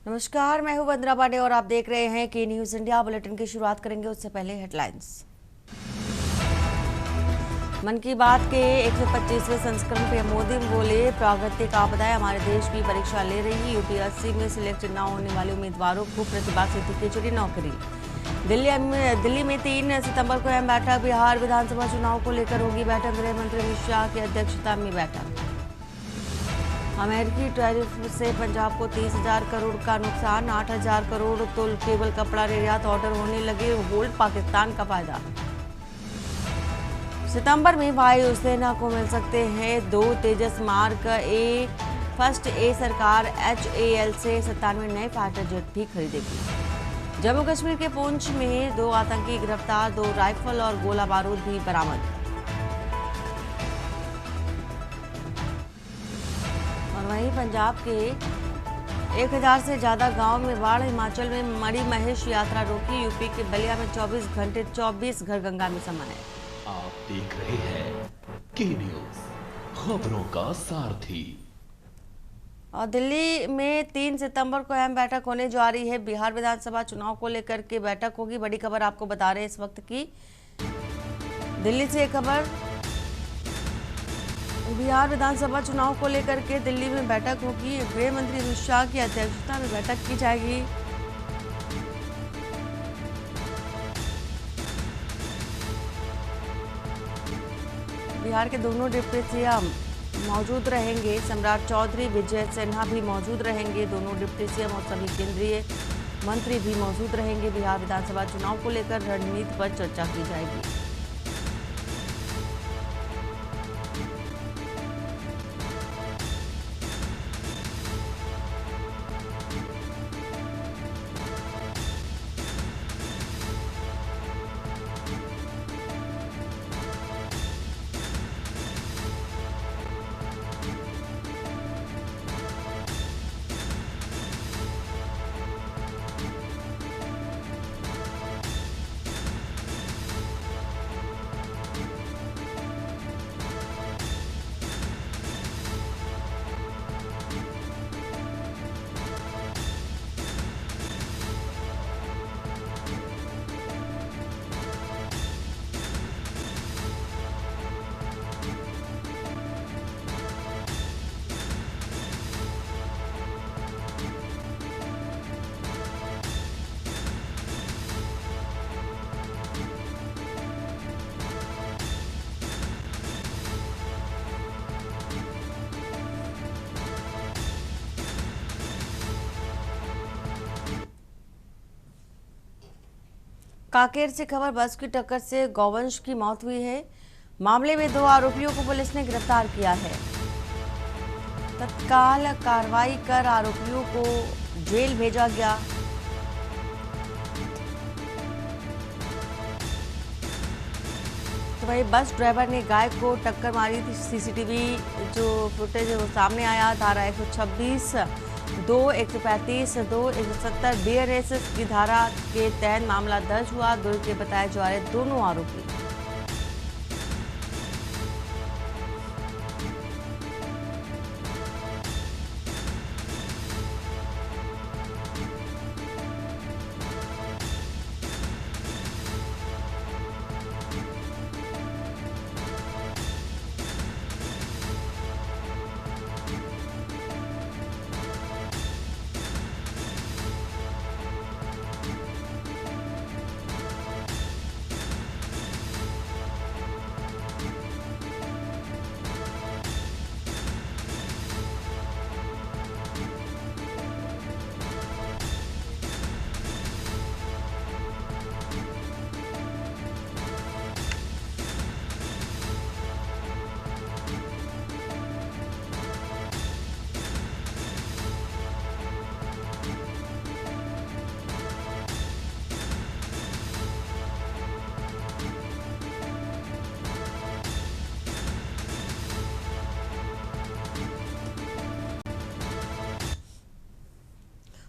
नमस्कार, मैं हूं वंदना पांडे और आप देख रहे हैं के न्यूज इंडिया। बुलेटिन की शुरुआत करेंगे उससे पहले हेडलाइंस। मन की बात के 125वें संस्करण पे मोदी बोले, प्राकृतिक आपदाएं हमारे देश की परीक्षा ले रही। यूपीएससी में सिलेक्ट न होने वाले उम्मीदवारों को प्रतिभा से खिचड़ी नौकरी। दिल्ली में 3 सितंबर को अहम बैठक। बिहार विधानसभा चुनाव को लेकर होगी बैठक। गृह मंत्री अमित शाह की अध्यक्षता में बैठक। अमेरिकी टैरिफ से पंजाब को 30,000 करोड़ का नुकसान। 8,000 करोड़ तो केवल कपड़ा निर्यात ऑर्डर होने लगे। होल्ड पाकिस्तान का फायदा। सितंबर में वायुसेना को मिल सकते हैं 2 तेजस मार्क ए। फर्स्ट ए सरकार HAL से 97 नए फाइटर जेट भी खरीदेगी। जम्मू कश्मीर के पुंछ में 2 आतंकी गिरफ्तार। 2 राइफल और गोला बारूद भी बरामद। वहीं पंजाब के 1,000 से ज्यादा गांव में बाढ़। हिमाचल में मणि महेश यात्रा रोकी। यूपी के बलिया में 24 घंटे 24 घर गंगा में समाये। आप देख रहे हैं के न्यूज, खबरों का सारथी। और दिल्ली में 3 सितंबर को अहम बैठक होने जा रही है। बिहार विधानसभा चुनाव को लेकर के बैठक होगी। बड़ी खबर आपको बता रहे हैं इस वक्त की। दिल्ली से एक खबर, बिहार विधानसभा चुनाव को लेकर के दिल्ली में बैठक होगी। गृह मंत्री अमित शाह की अध्यक्षता में बैठक की जाएगी। बिहार के दोनों डिप्टी सीएम मौजूद रहेंगे। सम्राट चौधरी, विजय सिन्हा भी मौजूद रहेंगे। दोनों डिप्टी सीएम और सभी केंद्रीय मंत्री भी मौजूद रहेंगे। बिहार विधानसभा चुनाव को लेकर रणनीति पर चर्चा की जाएगी। कांकेर से खबर, बस की टक्कर से गौवंश की मौत हुई है। मामले में 2 आरोपियों को पुलिस ने गिरफ्तार किया है। तत्काल कार्रवाई कर आरोपियों को जेल भेजा गया। तो वही बस ड्राइवर ने गाय को टक्कर मारी थी। सीसीटीवी जो फुटेज है वो सामने आया। धारा 126, 2, 135, 2, 170 BNSS की धारा के तहत मामला दर्ज हुआ। दुर्ग के बताए जा रहे दोनों आरोपी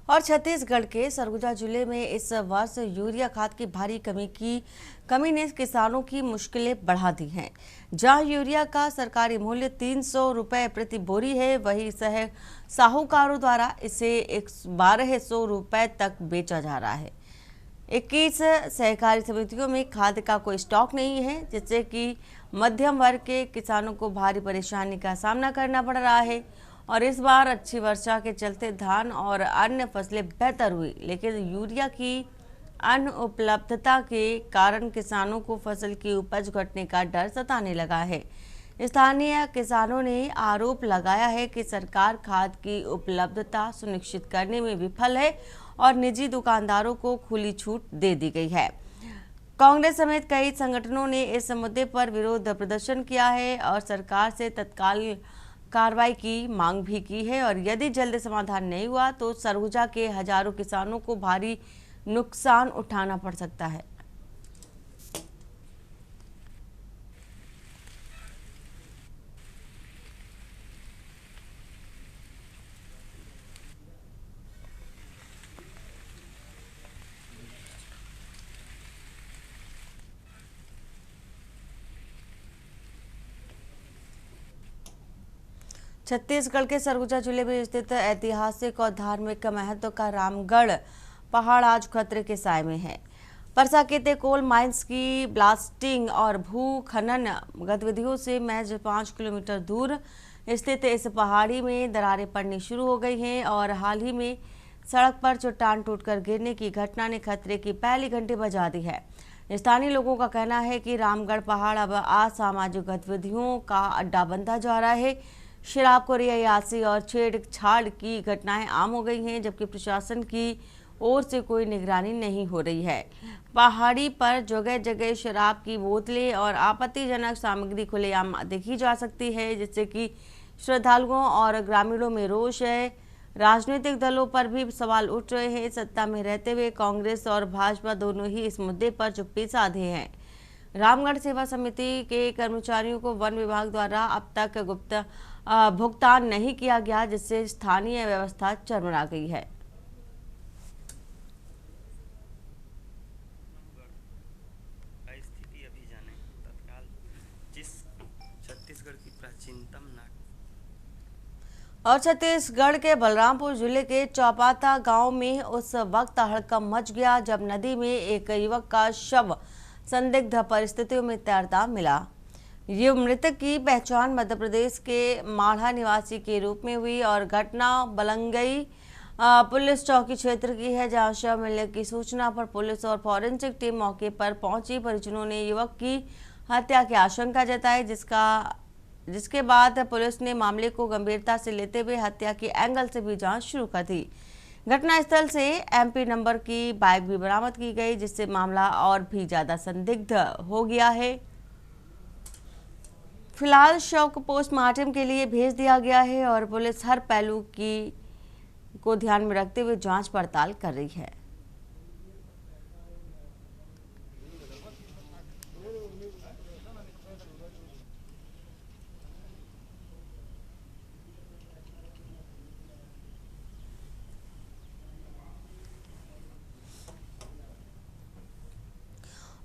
और छत्तीसगढ़ के सरगुजा जिले में इस वर्ष यूरिया खाद की भारी कमी ने किसानों की मुश्किलें बढ़ा दी हैं। जहां यूरिया का सरकारी मूल्य 300 रुपए प्रति बोरी है, वहीं साहूकारों द्वारा इसे 1200 रुपए तक बेचा जा रहा है। 21 सहकारी समितियों में खाद का कोई स्टॉक नहीं है, जिससे कि मध्यम वर्ग के किसानों को भारी परेशानी का सामना करना पड़ रहा है। और इस बार अच्छी वर्षा के चलते धान और अन्य फसलें बेहतर हुई, लेकिन यूरिया की अनुपलब्धता के कारण किसानों को फसल की उपज घटने का डर सताने लगा है। स्थानीय किसानों ने आरोप लगाया है कि सरकार खाद की उपलब्धता सुनिश्चित करने में विफल है और निजी दुकानदारों को खुली छूट दे दी गई है। कांग्रेस समेत कई संगठनों ने इस मुद्दे पर विरोध प्रदर्शन किया है और सरकार से तत्काल कार्रवाई की मांग भी की है। और यदि जल्द समाधान नहीं हुआ तो सरगुजा के हजारों किसानों को भारी नुकसान उठाना पड़ सकता है। छत्तीसगढ़ के सरगुजा जिले में स्थित ऐतिहासिक और धार्मिक महत्व का रामगढ़ पहाड़ आज खतरे के साए में है। परसा के कोल माइंस की ब्लास्टिंग और भू खनन गतिविधियों से महज 5 किलोमीटर दूर स्थित इस पहाड़ी में दरारें पड़नी शुरू हो गई हैं और हाल ही में सड़क पर चट्टान टूटकर गिरने की घटना ने खतरे की पहली घंटी बजा दी है। स्थानीय लोगों का कहना है कि रामगढ़ पहाड़ अब असामाजिक गतिविधियों का अड्डा बनता जा रहा है। शराबखोरी, अयासी और छेड़छाड़ की घटनाएं आम हो गई हैं, जबकि प्रशासन की ओर से कोई निगरानी नहीं हो रही है। पहाड़ी पर जगह जगह शराब की बोतलें और आपत्तिजनक सामग्री खुलेआम देखी जा सकती है, जिससे कि श्रद्धालुओं और ग्रामीणों में रोष है। राजनीतिक दलों पर भी सवाल उठ रहे हैं। सत्ता में रहते हुए कांग्रेस और भाजपा दोनों ही इस मुद्दे पर चुप्पी साधे हैं। रामगढ़ सेवा समिति के कर्मचारियों को वन विभाग द्वारा अब तक भुगतान नहीं किया गया, जिससे स्थानीय व्यवस्था चरमरा गई है। स्थिति अभी जाने तत्काल जिस छत्तीसगढ़ की प्राचीनतम और छत्तीसगढ़ के बलरामपुर जिले के चौपाता गांव में उस वक्त हड़कंप मच गया जब नदी में एक युवक का शव संदिग्ध परिस्थितियों में तैरता मिला। ये मृतक की पहचान मध्य प्रदेश के माढ़ा निवासी के रूप में हुई और घटना बलंगई पुलिस चौकी क्षेत्र की है, जहां शव मिलने की सूचना पर पुलिस और फॉरेंसिक टीम मौके पर पहुंची। परिजनों ने युवक की हत्या की आशंका जताई, जिसके बाद पुलिस ने मामले को गंभीरता से लेते हुए हत्या के एंगल से भी जांच शुरू कर दी। घटनास्थल से MP नंबर की बाइक भी बरामद की गई, जिससे मामला और भी ज्यादा संदिग्ध हो गया है। फिलहाल शव को पोस्टमार्टम के लिए भेज दिया गया है और पुलिस हर पहलू को ध्यान में रखते हुए जांच पड़ताल कर रही है।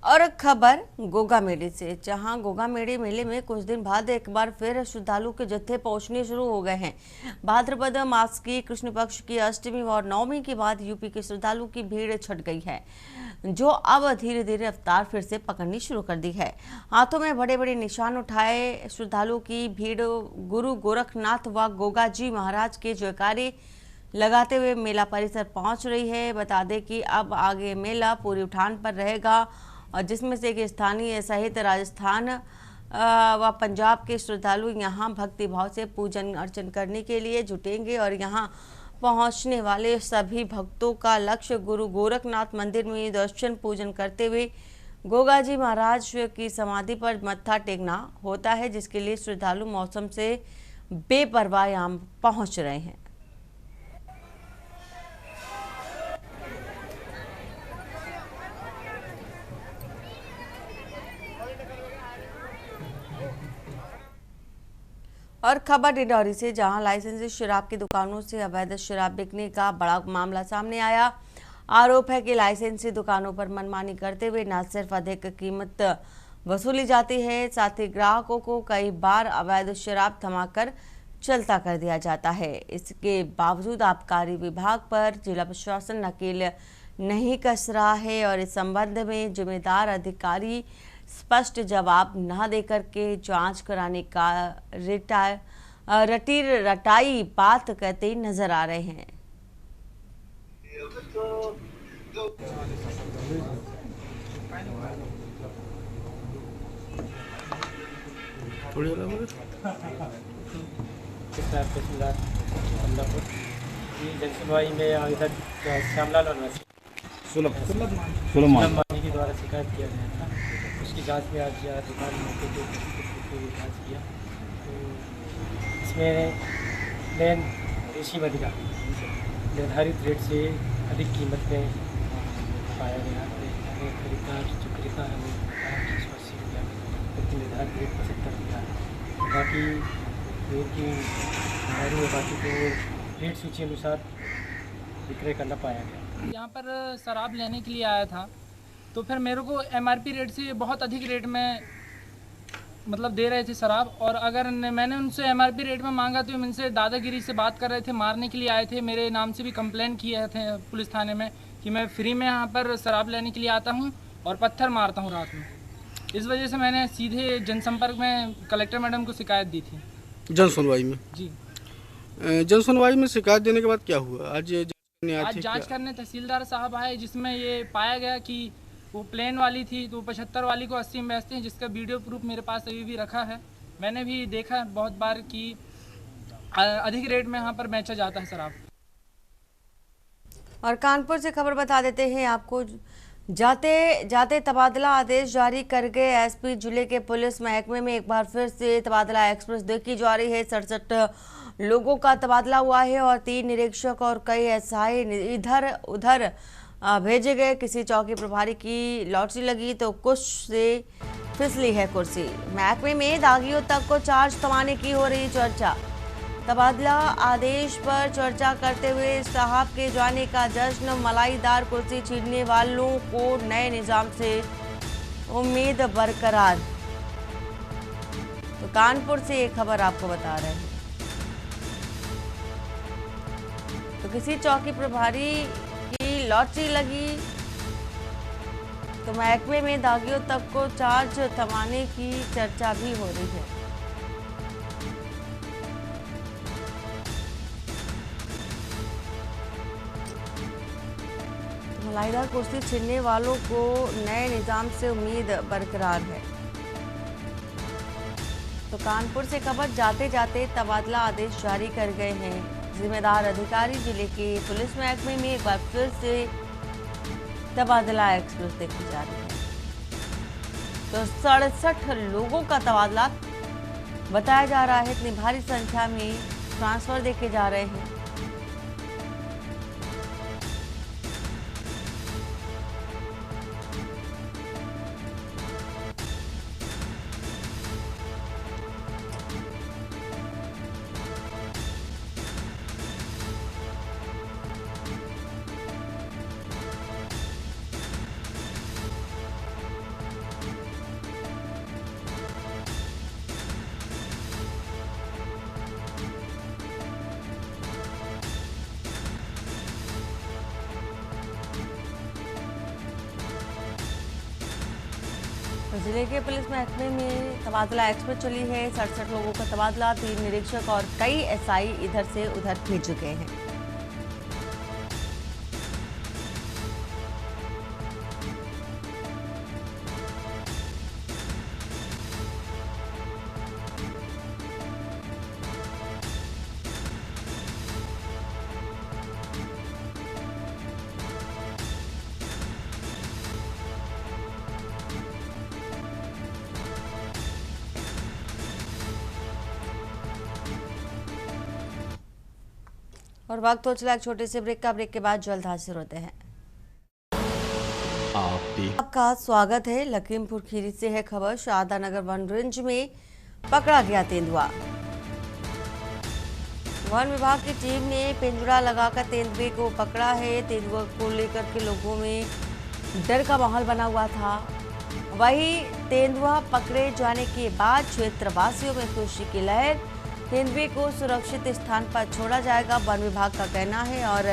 और खबर गोगा मेले से, जहां गोगा मेले में कुछ दिन बाद एक बार फिर श्रद्धालु के जत्थे पहुंचने शुरू हो गए हैं। भाद्रपद मास की कृष्ण पक्ष की अष्टमी और नवमी के बाद यूपी के श्रद्धालु की भीड़ छट गई है, जो अब धीरे धीरे रफ्तार फिर से पकड़नी शुरू कर दी है। हाथों में बड़े बड़े निशान उठाए श्रद्धालुओं की भीड़ गुरु गोरखनाथ व गोगा जी महाराज के जयकारे लगाते हुए मेला परिसर पहुंच रही है। बता दें कि अब आगे मेला पूरी उठान पर रहेगा और जिसमें से एक स्थानीय सहित राजस्थान व पंजाब के श्रद्धालु यहां भक्ति भाव से पूजन अर्चन करने के लिए जुटेंगे और यहां पहुंचने वाले सभी भक्तों का लक्ष्य गुरु गोरखनाथ मंदिर में दर्शन पूजन करते हुए गोगा जी महाराज की समाधि पर मत्था टेकना होता है, जिसके लिए श्रद्धालु मौसम से बेपरवाह यहां पहुंच रहे हैं। और खबर डिंडौरी से, जहां लाइसेंसी शराब की दुकानों से अवैध शराब बिकने का बड़ा मामला सामने आया। आरोप है कि लाइसेंसी दुकानों पर मनमानी करते हुए न सिर्फ अधिक कीमत वसूली जाती है, साथ ही ग्राहकों को कई बार अवैध शराब थमाकर चलता कर दिया जाता है। इसके बावजूद आबकारी विभाग पर जिला प्रशासन नकेल नहीं कस रहा है और इस संबंध में जिम्मेदार अधिकारी स्पष्ट जवाब न देकर के जांच कराने का रटाई बात कहते नजर आ रहे हैं। जनसुनवाई में इधर श्यामलाल और सुलभ मानी के द्वारा शिकायत किया गया था। उसकी जांच में आज अधिकारी मौके पे जांच किया, तो इसमें लेन देशी मदिरा निर्धारित रेट से अधिक कीमत में पाया गया। खरीदार जो खरीदार है वो 180 रुपया, जबकि निर्धारित रेट 75 रुपया है। बाकी जो की हमारी है, बाकी को रेट सूची अनुसार विक्रय करना पाया गया। यहाँ पर शराब लेने के लिए आया था, तो फिर मेरे को एमआरपी रेट से बहुत अधिक रेट में मतलब दे रहे थे शराब, और अगर मैंने उनसे एमआरपी रेट में मांगा तो उनसे दादागिरी से बात कर रहे थे, मारने के लिए आए थे। मेरे नाम से भी कंप्लेंट किए थे पुलिस थाने में कि मैं फ्री में यहाँ पर शराब लेने के लिए आता हूँ और पत्थर मारता हूँ रात में। इस वजह से मैंने सीधे जनसंपर्क में कलेक्टर मैडम को शिकायत दी थी। जन सुनवाई में? जी, जन सुनवाई में शिकायत देने के बाद क्या हुआ? आज जांच करने तहसीलदार साहब आए, जिसमें ये पाया गया कि वो प्लेन वाली थी, तो 75 वाली को 80 में बेचते हैं, जिसका वीडियो प्रूफ मेरे पास अभी भी रखा है। मैंने भी देखा बहुत बार कि अधिक रेट में यहाँ पर बेचा जाता है शराब। और कानपुर से खबर बता देते हैं आपको, जाते जाते तबादला आदेश जारी कर गए एसपी। जिले के पुलिस महकमे में एक बार फिर से तबादला एक्सप्रेस देखी जा रही है। 67 लोगों का तबादला हुआ है और 3 निरीक्षक और कई एसआई इधर उधर भेजे गए। किसी चौकी प्रभारी की लॉटरी लगी तो कुछ से फिसली है कुर्सी। महकमे में दागियों तक को चार्ज थमाने की हो रही चर्चा। तबादला आदेश पर चर्चा करते हुए साहब के जाने का जश्न, मलाईदार कुर्सी छीनने वालों को नए निजाम से उम्मीद बरकरार। तो कानपुर से एक खबर आपको बता रहे हैं। तो किसी चौकी प्रभारी की लॉटरी लगी तो महकमे में दागियों तक को चार्ज थमाने की चर्चा भी हो रही है। मलाईदार कुर्सी छीनने वालों को नए निजाम से उम्मीद बरकरार है। तो कानपुर से खबर, जाते जाते तबादला आदेश जारी कर गए हैं जिम्मेदार अधिकारी। जिले के पुलिस महकमे में एक बार फिर से तबादला एक्सप्रेस देखी जा रही है। तो 67 लोगों का तबादला बताया जा रहा है। इतनी भारी संख्या में ट्रांसफर देखे जा रहे हैं। जिले के पुलिस महकमे में तबादला एक्सप्रेस चली है। 67 लोगों का तबादला, 3 निरीक्षक और कई एसआई इधर से उधर भेज चुके हैं। और वक्त हो चला एक छोटे से ब्रेक का। ब्रेक के बाद जल्द हाजिर होते हैं। आपका स्वागत है। लखीमपुर खीरी से है खबर। शारदा नगर वन रेंज में पकड़ा गया तेंदुआ। वन विभाग की टीम ने पिंजरा लगाकर तेंदुए को पकड़ा है। तेंदुए को लेकर के लोगों में डर का माहौल बना हुआ था। वहीं तेंदुआ पकड़े जाने के बाद क्षेत्रवासियों में खुशी की लहर। तेंदुए को सुरक्षित स्थान पर छोड़ा जाएगा, वन विभाग का कहना है। और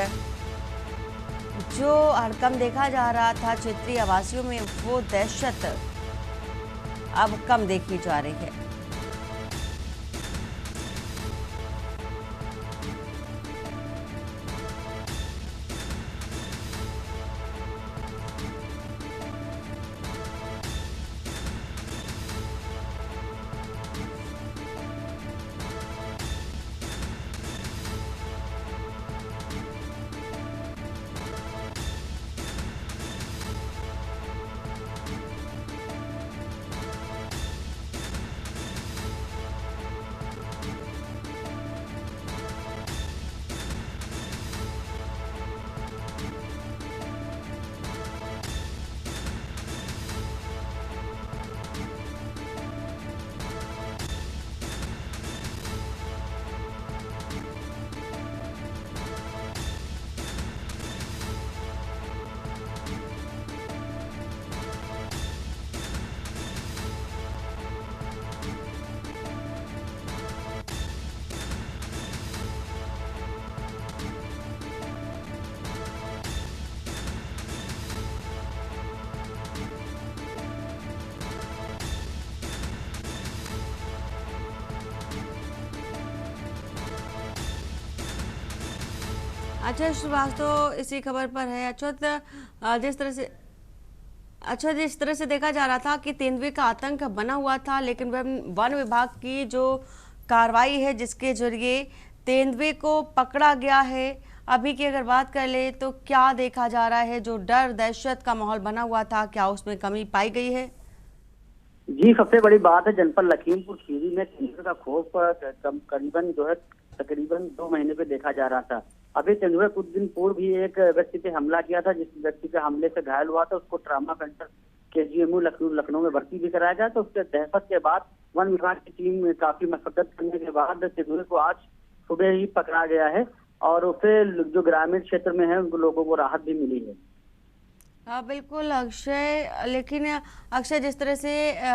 जो हड़कंप देखा जा रहा था क्षेत्रीय आवासियों में, वो दहशत अब कम देखी जा रही है। अच्छा श्रीवास्तव, इसी खबर पर है। जिस तरह से देखा जा रहा था कि तेंदुए का आतंक बना हुआ था, लेकिन वन विभाग की जो कार्रवाई है जिसके जरिए तेंदुए को पकड़ा गया है, अभी की अगर बात कर ले तो क्या देखा जा रहा है? जो डर दहशत का माहौल बना हुआ था, क्या उसमें कमी पाई गई है? जी, सबसे बड़ी बात है जनपद लखीमपुर खीरी में तेंदुए का खौफ करीबन जो है तकरीबन 2 महीने पे देखा जा रहा था। अभी तेंदुए कुछ दिन पूर्व भी एक व्यक्ति पे हमला किया था, जिस व्यक्ति के हमले से घायल हुआ था उसको ट्रामा सेंटर केजीएमयू लखनऊ में भर्ती भी कराया गया। तो उसके दहशत के बाद वन विभाग की टीम काफी मशक्कत करने के बाद तेंदुए को आज सुबह ही पकड़ा गया है और उसे जो ग्रामीण क्षेत्र में है उन लोगों को राहत भी मिली है। हाँ बिल्कुल अक्षय, लेकिन अक्षय जिस तरह से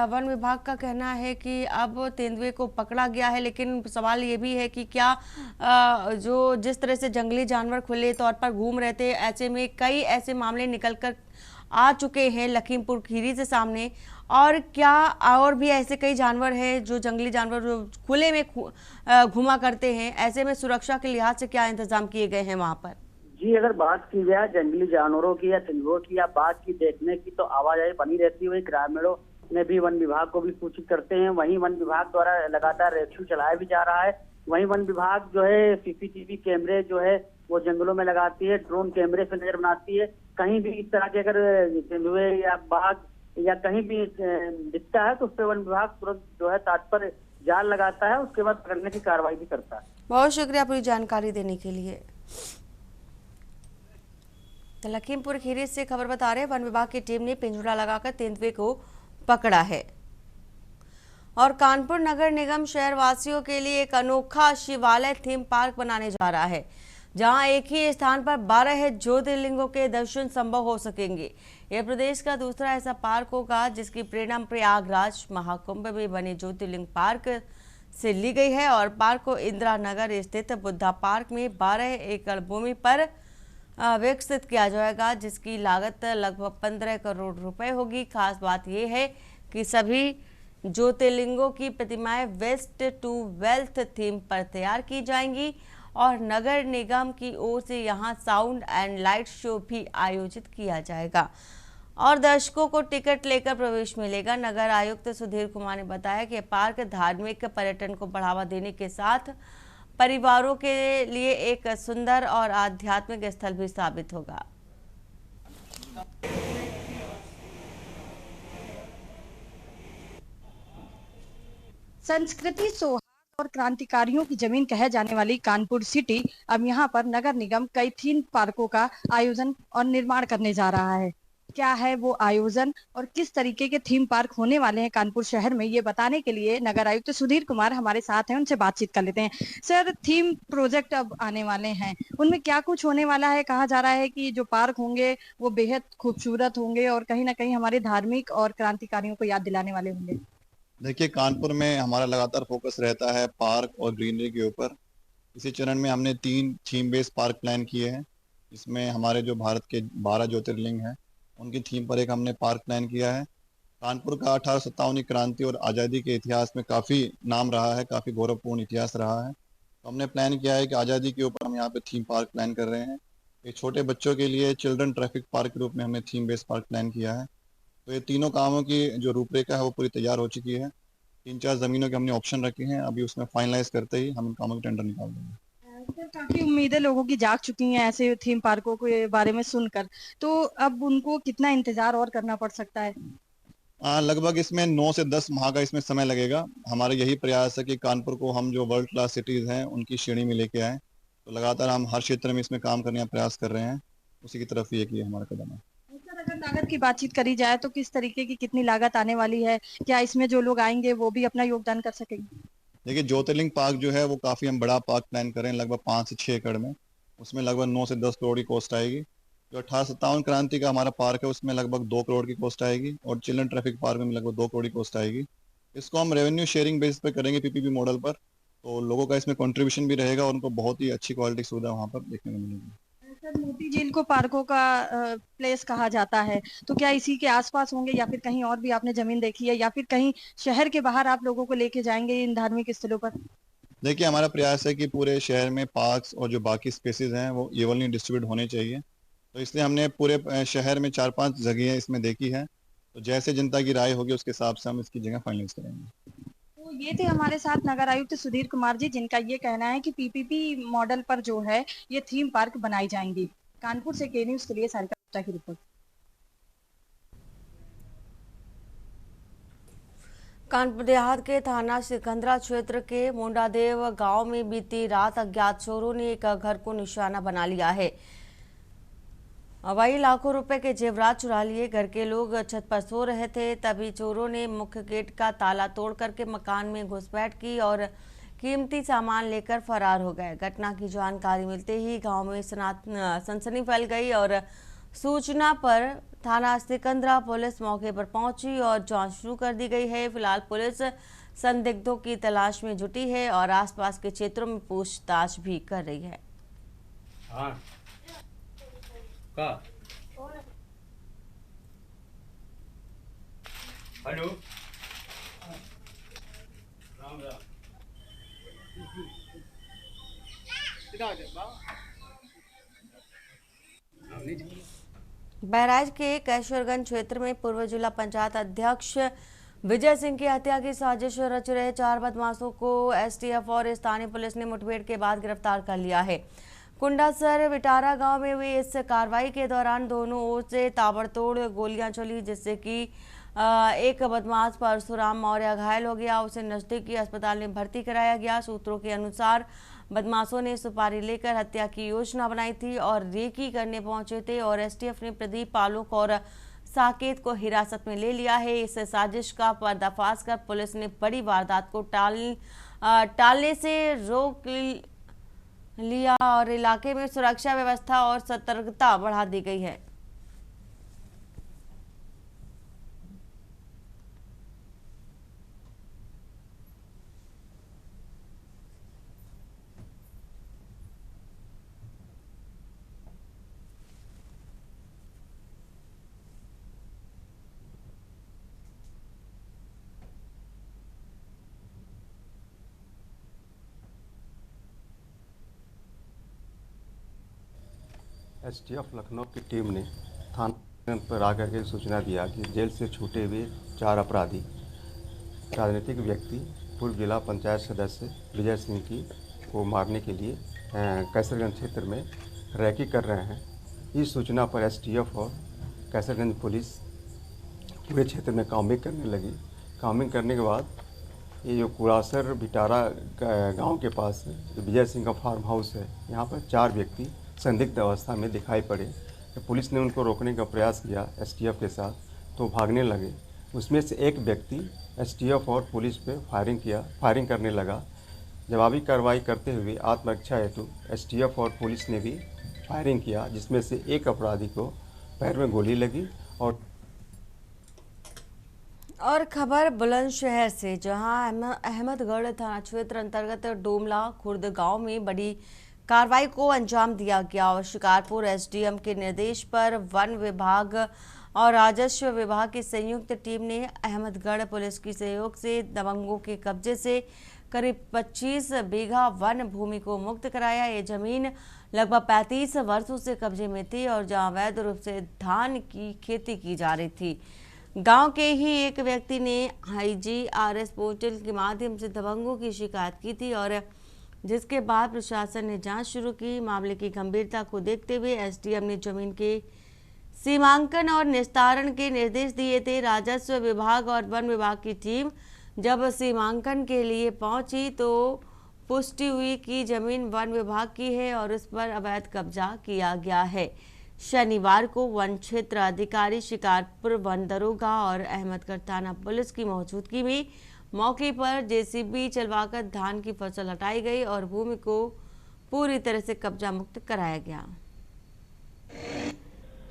वन विभाग का कहना है कि अब तेंदुए को पकड़ा गया है, लेकिन सवाल ये भी है कि क्या जो जिस तरह से जंगली जानवर खुले तौर पर घूम रहे थे, ऐसे में कई ऐसे मामले निकल कर आ चुके हैं लखीमपुर खीरी से सामने, और क्या और भी ऐसे कई जानवर हैं जो जंगली जानवर जो खुले में घुमा करते हैं, ऐसे में सुरक्षा के लिहाज से क्या इंतजाम किए गए हैं वहाँ पर? जी, अगर बात की जाए जंगली जानवरों की या तेंदुओं की या बाघ की देखने की, तो आवाजाही बनी रहती है। वही ग्रामीणों ने भी वन विभाग को भी सूचित करते हैं। वहीं वन विभाग द्वारा लगातार रेस्क्यू चलाया भी जा रहा है। वहीं वन विभाग जो है सीसीटीवी कैमरे जो है वो जंगलों में लगाती है, ड्रोन कैमरे से नजर बनाती है। कहीं भी इस तरह के अगर तेंदुए या बाघ या कहीं भी दिखता है तो उस पर वन विभाग तुरंत जो है तात्पर्य जाल लगाता है, उसके बाद पकड़ने की कार्रवाई भी करता है। बहुत शुक्रिया पूरी जानकारी देने के लिए। तो लखीमपुर खीरी से खबर बता रहे हैं, वन विभाग की टीम ने पिंजरा लगाकर तेंदुए को पकड़ा है। और कानपुर नगर निगम शहर वासियों के लिए एक अनोखा शिवालय थीम पार्क बनाने जा रहा है, जहां एक ही स्थान पर 12 ज्योतिर्लिंगों के दर्शन संभव हो सकेंगे। यह प्रदेश का दूसरा ऐसा पार्क होगा जिसकी प्रेरणा प्रयागराज महाकुंभ में बने ज्योतिर्लिंग पार्क से ली गई है। और पार्क को इंदिरा नगर स्थित बुद्धा पार्क में 12 एकड़ भूमि पर विकसित किया जाएगा, जिसकी लागत लगभग 15 करोड़ रुपए होगी। खास बात यह है कि सभी ज्योतिर्लिंगों की प्रतिमाएं वेस्ट टू वेल्थ थीम पर तैयार की जाएंगी और नगर निगम की ओर से यहां साउंड एंड लाइट शो भी आयोजित किया जाएगा और दर्शकों को टिकट लेकर प्रवेश मिलेगा। नगर आयुक्त सुधीर कुमार ने बताया कि पार्क धार्मिक पर्यटन को बढ़ावा देने के साथ परिवारों के लिए एक सुंदर और आध्यात्मिक स्थल भी साबित होगा। संस्कृति, सौहार्द और क्रांतिकारियों की जमीन कहे जाने वाली कानपुर सिटी अब यहाँ पर नगर निगम कई थीम पार्कों का आयोजन और निर्माण करने जा रहा है। क्या है वो आयोजन और किस तरीके के थीम पार्क होने वाले हैं कानपुर शहर में, ये बताने के लिए नगर आयुक्त सुधीर कुमार हमारे साथ हैं। उनसे बातचीत कर लेते हैं। सर, थीम प्रोजेक्ट अब आने वाले हैं, उनमें क्या कुछ होने वाला है? कहा जा रहा है कि जो पार्क होंगे वो बेहद खूबसूरत होंगे और कहीं ना कहीं हमारे धार्मिक और क्रांतिकारियों को याद दिलाने वाले होंगे। देखिए, कानपुर में हमारा लगातार फोकस रहता है पार्क और ग्रीनरी के ऊपर। इसी चरण में हमने 3 थीम बेस्ड पार्क प्लान किए हैं। इसमें हमारे जो भारत के 12 ज्योतिर्लिंग हैं उनकी थीम पर एक हमने पार्क प्लान किया है। कानपुर का 1857 की क्रांति और आज़ादी के इतिहास में काफ़ी नाम रहा है, काफ़ी गौरवपूर्ण इतिहास रहा है। तो हमने प्लान किया है कि आज़ादी के ऊपर हम यहाँ पे थीम पार्क प्लान कर रहे हैं। एक छोटे बच्चों के लिए चिल्ड्रन ट्रैफिक पार्क के रूप में हमने थीम बेस्ड पार्क प्लान किया है। तो ये तीनों कामों की जो रूपरेखा है वो पूरी तैयार हो चुकी है। 3-4 ज़मीनों के हमने ऑप्शन रखे हैं, अभी उसमें फाइनलाइज करते ही हम इन कामों के टेंडर निकाल देंगे। सर, काफी उम्मीदें लोगों की जाग चुकी हैं ऐसे थीम पार्कों के बारे में सुनकर, तो अब उनको कितना इंतजार और करना पड़ सकता है? लगभग इसमें 9 से 10 माह का इसमें समय लगेगा। हमारा यही प्रयास है कि कानपुर को हम जो वर्ल्ड क्लास सिटीज़ हैं उनकी श्रेणी में लेके आएँ। तो लगातार हम हर क्षेत्र में इसमें काम करने का प्रयास कर रहे हैं, उसी की तरफ ये कि हमारा कदम है। सर, अगर लागत की बातचीत करी जाए तो किस तरीके की कितनी लागत आने वाली है? क्या इसमें जो लोग आएंगे वो भी अपना योगदान कर सकेंगे? देखिए, ज्योतिर्लिंग पार्क जो है वो काफ़ी हम बड़ा पार्क प्लान करें, लगभग 5 से 6 एकड़ में। उसमें लगभग 9 से 10 करोड़ की कॉस्ट आएगी। जो 1857 क्रांति का हमारा पार्क है उसमें लगभग 2 करोड़ की कॉस्ट आएगी और चिल्ड्रन ट्रैफिक पार्क में लगभग 2 करोड़ की कॉस्ट आएगी। इसको हम रेवेन्यू शेयरिंग बेस पे करेंगे, पीपीपी मॉडल पर। तो लोगों का इसमें कंट्रीब्यूशन भी रहेगा और उनको बहुत ही अच्छी क्वालिटी सुविधा वहाँ पर देखने को मिलेगी। सर, मोती झील को पार्कों का प्लेस कहा जाता है, तो क्या इसी के आसपास होंगे या फिर कहीं और भी आपने जमीन देखी है, या फिर कहीं शहर के बाहर आप लोगों को लेके जाएंगे इन धार्मिक स्थलों पर? देखिए, हमारा प्रयास है कि पूरे शहर में पार्क्स और जो बाकी स्पेसेस हैं वो इवनली डिस्ट्रीब्यूट होने चाहिए। तो इसलिए हमने पूरे शहर में 4-5 जगह इसमें देखी है। तो जैसे जनता की राय होगी उसके हिसाब से हम इसकी जगह फाइनलाइज करेंगे। तो ये थे हमारे साथ नगर आयुक्त सुधीर कुमार जी, जिनका ये कहना है कि पीपीपी मॉडल पर जो है ये थीम पार्क बनाई जाएंगी। कानपुर से के न्यूज़ के लिए सारिका गुप्ता की रिपोर्ट। कानपुर देहात के थाना सिकंदरा क्षेत्र के मोंडादेव गांव में बीती रात अज्ञात चोरों ने एक घर को निशाना बना लिया है। वही लाखों रुपए के जेवरात चुरा लिए। घर के लोग छत पर सो रहे थे, तभी चोरों ने मुख्य गेट का ताला तोड़ करके मकान में घुसपैठ की और कीमती सामान लेकर फरार हो गए। घटना की जानकारी मिलते ही गांव में सनसनी फैल गई और सूचना पर थाना सिकंदरा पुलिस मौके पर पहुंची और जांच शुरू कर दी गई है। फिलहाल पुलिस संदिग्धों की तलाश में जुटी है और आसपास के क्षेत्रों में पूछताछ भी कर रही है। हाँ का हेलो राम राम। बहराइच के कैशोरगंज क्षेत्र में पूर्व जिला पंचायत अध्यक्ष विजय सिंह की हत्या की साजिश रच रहे 4 बदमाशों को एसटीएफ और स्थानीय पुलिस ने मुठभेड़ के बाद गिरफ्तार कर लिया है। कुंडासर विटारा गांव में हुई इस कार्रवाई के दौरान दोनों ओर से ताबड़तोड़ गोलियां चली, जिससे कि एक बदमाश परशुराम मौर्य घायल हो गया। उसे नजदीकी अस्पताल में भर्ती कराया गया। सूत्रों के अनुसार बदमाशों ने सुपारी लेकर हत्या की योजना बनाई थी और रेकी करने पहुंचे थे और एसटीएफ ने प्रदीप पालुक और साकेत को हिरासत में ले लिया है। इस साजिश का पर्दाफाश कर पुलिस ने बड़ी वारदात को टालने से रोक लिया और इलाके में सुरक्षा व्यवस्था और सतर्कता बढ़ा दी गई है। एसटीएफ लखनऊ की टीम ने थाना पर आकर के सूचना दिया कि जेल से छूटे हुए 4 अपराधी राजनीतिक व्यक्ति पूर्व जिला पंचायत सदस्य विजय सिंह की को मारने के लिए कैसरगंज क्षेत्र में रैकी कर रहे हैं। इस सूचना पर एसटीएफ और कैसरगंज पुलिस पूरे क्षेत्र में काउंटिंग करने लगी। काउंटिंग करने के बाद ये जो कुड़ासर बिटारा गांव के पास विजय सिंह का फार्म हाउस है, यहाँ पर 4 व्यक्ति संदिग्ध अवस्था में दिखाई पड़े। कि पुलिस ने उनको रोकने का प्रयास किया एसटीएफ के साथ, तो भागने लगे। उसमें से एक व्यक्ति एसटीएफ और पुलिस पे फायरिंग करने लगा। जवाबी कार्रवाई करते हुए आत्मरक्षा हेतु एसटीएफ और पुलिस ने भी फायरिंग किया, जिसमें से एक अपराधी को पैर में गोली लगी। और खबर बुलंदशहर से, जहां अहमदगढ़ थाना क्षेत्र अंतर्गत डोमला खुर्द गांव में बड़ी कार्रवाई को अंजाम दिया गया और शिकारपुर एसडीएम के निर्देश पर वन विभाग और राजस्व विभाग की संयुक्त टीम ने अहमदगढ़ पुलिस के सहयोग से दबंगों के कब्जे से करीब 25 बीघा वन भूमि को मुक्त कराया। ये जमीन लगभग 35 वर्षों से कब्जे में थी और जहां अवैध रूप से धान की खेती की जा रही थी। गांव के ही एक व्यक्ति ने IGRS पोर्टल के माध्यम से दबंगों की शिकायत की थी और जिसके बाद प्रशासन ने जांच शुरू की। मामले की गंभीरता को देखते हुए एसडीएम ने जमीन के सीमांकन और निस्तारण के निर्देश दिए थे। राजस्व विभाग और वन विभाग की टीम जब सीमांकन के लिए पहुंची तो पुष्टि हुई कि जमीन वन विभाग की है और उस पर अवैध कब्जा किया गया है। शनिवार को वन क्षेत्र अधिकारी, शिकारपुर वन दरोगा और अहमदगढ़ थाना पुलिस की मौजूदगी में मौके पर जेसीबी चलवाकर धान की फसल हटाई गई और भूमि को पूरी तरह से कब्जा मुक्त कराया गया।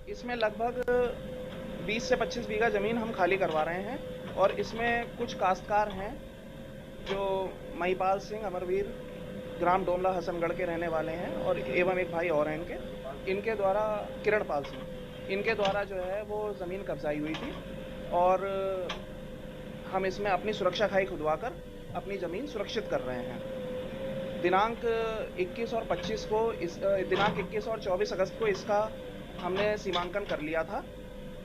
इसमें लगभग 20 से 25 बीघा जमीन हम खाली करवा रहे हैं और इसमें कुछ काश्तकार हैं जो महिपाल सिंह अमरवीर ग्राम डोमला हसनगढ़ के रहने वाले हैं और एवं एक भाई और हैं इनके द्वारा किरणपाल सिंह, इनके द्वारा जो है वो ज़मीन कब्जाई हुई थी और हम इसमें अपनी सुरक्षा खाई खुदवाकर अपनी ज़मीन सुरक्षित कर रहे हैं। दिनांक 21 और 25 को दिनांक 21 और 24 अगस्त को इसका हमने सीमांकन कर लिया था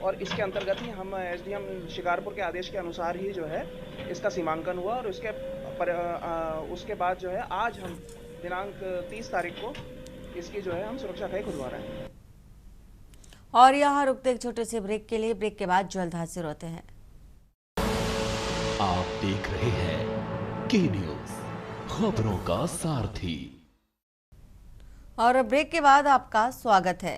और इसके अंतर्गत ही हम एसडीएम शिकारपुर के आदेश के अनुसार ही जो है इसका सीमांकन हुआ और उसके बाद जो है आज हम दिनांक 30 तारीख को इसकी जो है हम सुरक्षा खाई खुदवा रहे हैं। और यहाँ रुकते एक छोटे से ब्रेक के लिए, ब्रेक के बाद जल्द हाजिर होते हैं। आप देख रहे हैं के न्यूज, खबरों का सारथी। और ब्रेक के बाद आपका स्वागत है।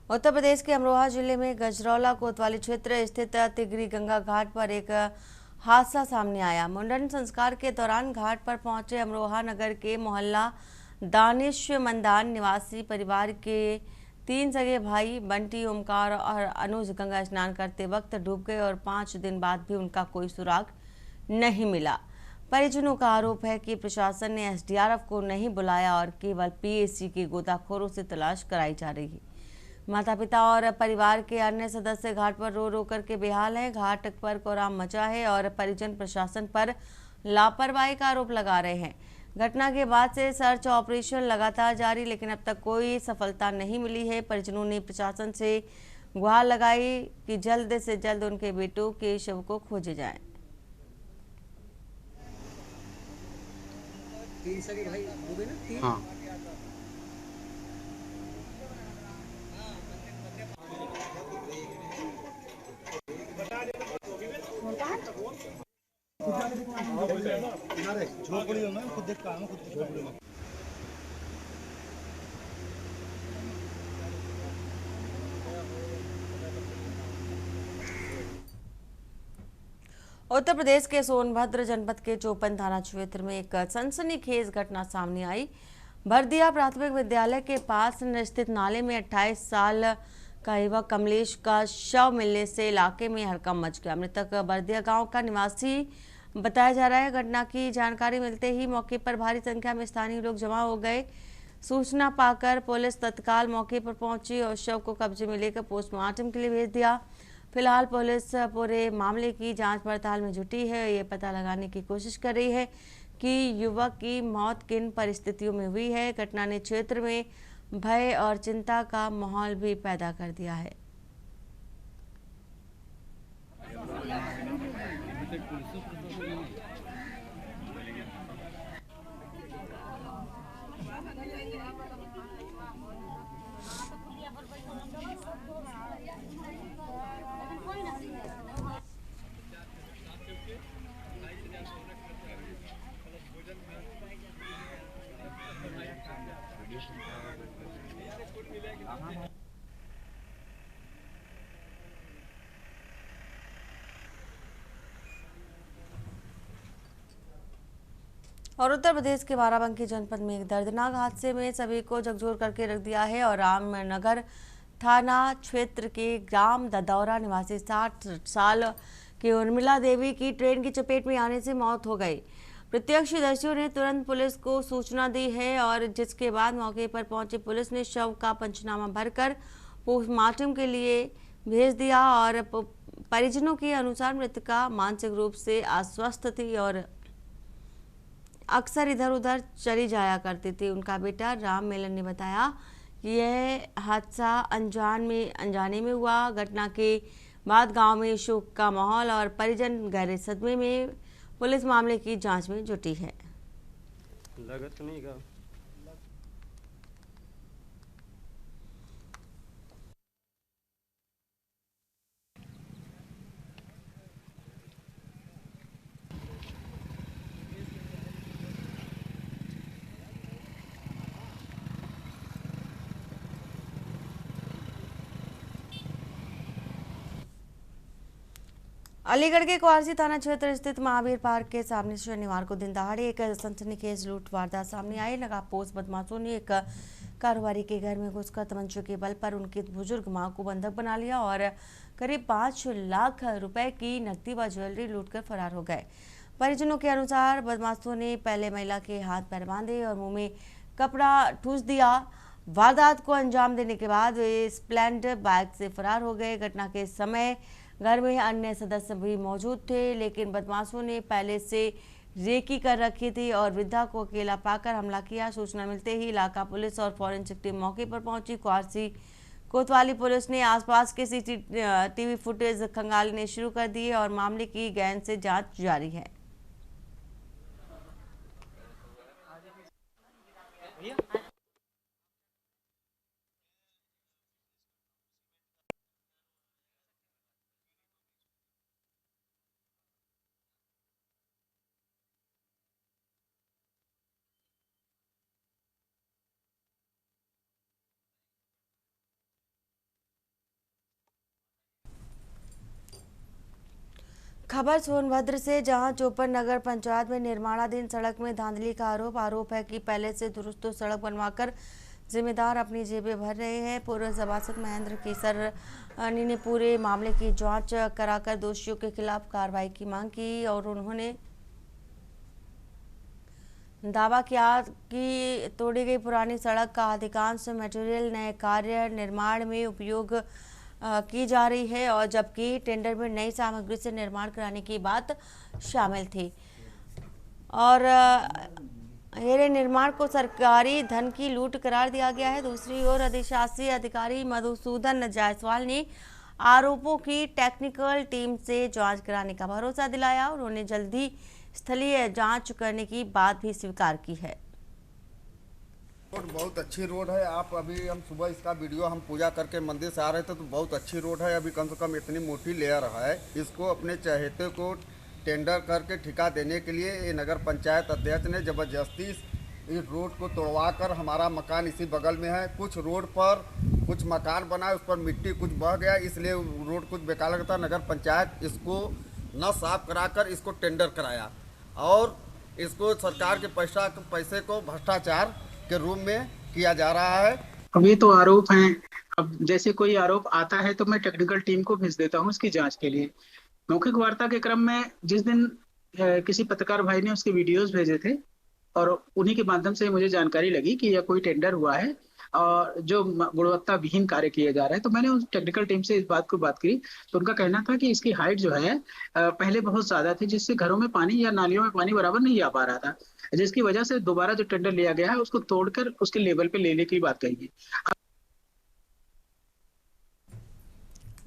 उत्तर प्रदेश के अमरोहा जिले में गजरौला कोतवाली क्षेत्र स्थित तिगरी गंगा घाट पर एक हादसा सामने आया। मुंडन संस्कार के दौरान घाट पर पहुंचे अमरोहा नगर के मोहल्ला दानिश मंदान निवासी परिवार के 3 सगे भाई बंटी, ओमकार और अनुज गंगा स्नान करते वक्त डूब गए और 5 दिन बाद भी उनका कोई सुराग नहीं मिला। परिजनों का आरोप है कि प्रशासन ने एसडीआरएफ को नहीं बुलाया और केवल पीएसी के गोताखोरों से तलाश कराई जा रही है। माता पिता और परिवार के अन्य सदस्य घाट पर रो रो करके बेहाल हैं। घाट पर कोहराम मचा है और परिजन प्रशासन पर लापरवाही का आरोप लगा रहे हैं। घटना के बाद से सर्च ऑपरेशन लगातार जारी, लेकिन अब तक कोई सफलता नहीं मिली है। परिजनों ने प्रशासन से गुहार लगाई कि जल्द से जल्द उनके बेटों के शव को खोजे जाए। हाँ। उत्तर प्रदेश के सोनभद्र जनपद के चौपन थाना क्षेत्र में एक सनसनीखेज घटना सामने आई। भरदिया प्राथमिक विद्यालय के पास स्थित नाले में 28 साल का युवक कमलेश का शव मिलने से इलाके में हड़कंप मच गया। मृतक भरदिया गांव का निवासी बताया जा रहा है। घटना की जानकारी मिलते ही मौके पर भारी संख्या में स्थानीय लोग जमा हो गए। सूचना पाकर पुलिस तत्काल मौके पर पहुंची और शव को कब्जे में लेकर पोस्टमार्टम के लिए भेज दिया। फिलहाल पुलिस पूरे मामले की जांच पड़ताल में जुटी है। ये पता लगाने की कोशिश कर रही है कि युवक की मौत किन परिस्थितियों में हुई है। घटना ने क्षेत्र में भय और चिंता का माहौल भी पैदा कर दिया है। और उत्तर प्रदेश के बाराबंकी जनपद में एक दर्दनाक हादसे में सभी को झकझोर करके रख दिया है और रामनगर थाना क्षेत्र के ग्राम ददौरा निवासी 60 साल की उर्मिला देवी की ट्रेन की चपेट में आने से मौत हो गई। प्रत्यक्षदर्शियों ने तुरंत पुलिस को सूचना दी है और जिसके बाद मौके पर पहुंची पुलिस ने शव का पंचनामा भरकर पोस्टमार्टम के लिए भेज दिया और परिजनों के अनुसार मृतका मानसिक रूप से अस्वस्थ थी और अक्सर इधर उधर चली जाया करती थी। उनका बेटा राम मिलन ने बताया कि यह हादसा अनजाने में हुआ। घटना के बाद गांव में शोक का माहौल और परिजन गहरे सदमे में। पुलिस मामले की जांच में जुटी है। लागत नहीं का अलीगढ़ के क्वारसी थाना क्षेत्र स्थित महावीर पार्क के सामने शनिवार को दिन दहाड़े एक सनसनीखेज लूट वारदात सामने आई। नकाबपोश बदमाशों ने एक कारोबारी के घर में घुसकर तमंचे के बल पर उनकी बुजुर्ग मां को बंधक बना लिया और करीब 5 लाख रुपए की नकदी व ज्वेलरी लूटकर फरार हो गए। परिजनों के अनुसार बदमाशों ने पहले महिला के हाथ पैर बांधे और मुंह में कपड़ा ठूस दिया। वारदात को अंजाम देने के बाद वे स्प्लेंडर बाइक से फरार हो गए। घटना के समय घर में अन्य सदस्य भी मौजूद थे, लेकिन बदमाशों ने पहले से रेकी कर रखी थी और वृद्धा को अकेला पाकर हमला किया। सूचना मिलते ही इलाका पुलिस और फॉरेंसिक टीम मौके पर पहुंची। क्वारसी कोतवाली पुलिस ने आसपास के सीसीटीवी फुटेज खंगालने शुरू कर दिए और मामले की गहन से जांच जारी है। खबर सोनभद्र से, जहां चोपन नगर पंचायत में निर्माणाधीन सड़क में धांधली का आरोप है कि पहले से दुरुस्त सड़क बनवाकर जिम्मेदार अपनी जेबें भर रहे हैं। पूर्व सभासद महेंद्र केसरनी ने पूरे मामले की जांच कराकर दोषियों के खिलाफ कार्रवाई की मांग की और उन्होंने दावा किया कि तोड़ी गई पुरानी सड़क का अधिकांश मटेरियल नए कार्य निर्माण में उपयोग की जा रही है और जबकि टेंडर में नई सामग्री से निर्माण कराने की बात शामिल थी और हेरे निर्माण को सरकारी धन की लूट करार दिया गया है। दूसरी ओर अधिशासी अधिकारी मधुसूदन जायसवाल ने आरोपों की टेक्निकल टीम से जांच कराने का भरोसा दिलाया। उन्होंने जल्दी स्थलीय जांच करने की बात भी स्वीकार की है। रोड बहुत अच्छी रोड है। आप अभी हम सुबह इसका वीडियो हम पूजा करके मंदिर से आ रहे थे तो बहुत अच्छी रोड है। अभी कम से कम इतनी मोटी लेयर है। इसको अपने चहेते को टेंडर करके ठिका देने के लिए ये नगर पंचायत अध्यक्ष ने जबरदस्ती इस रोड को तोड़वा कर, हमारा मकान इसी बगल में है, कुछ रोड पर कुछ मकान बना, उस पर मिट्टी कुछ बह गया, इसलिए रोड कुछ बेकार लगता। नगर पंचायत इसको न साफ कराकर इसको टेंडर कराया और इसको सरकार के पैसे को भ्रष्टाचार के रूप में किया जा रहा है। अब ये तो आरोप हैं। अब जैसे कोई आरोप आता है तो मैं टेक्निकल टीम को भेज देता हूँ उसकी जांच के लिए। मौखिक वार्ता के क्रम में जिस दिन किसी पत्रकार भाई ने उसके वीडियोस भेजे थे और उन्हीं के माध्यम से मुझे जानकारी लगी कि यह कोई टेंडर हुआ है और जो गुणवत्ता विहीन कार्य किए जा रहे हैं, तो मैंने उस टेक्निकल टीम से इस बात को बात करी तो उनका कहना था कि इसकी हाइट जो है पहले बहुत ज्यादा थी, जिससे घरों में पानी या नालियों में पानी बराबर नहीं आ पा रहा था, जिसकी वजह से दोबारा जो टेंडर लिया गया है उसको तोड़कर उसके लेवल पे लेने की बात कही गई।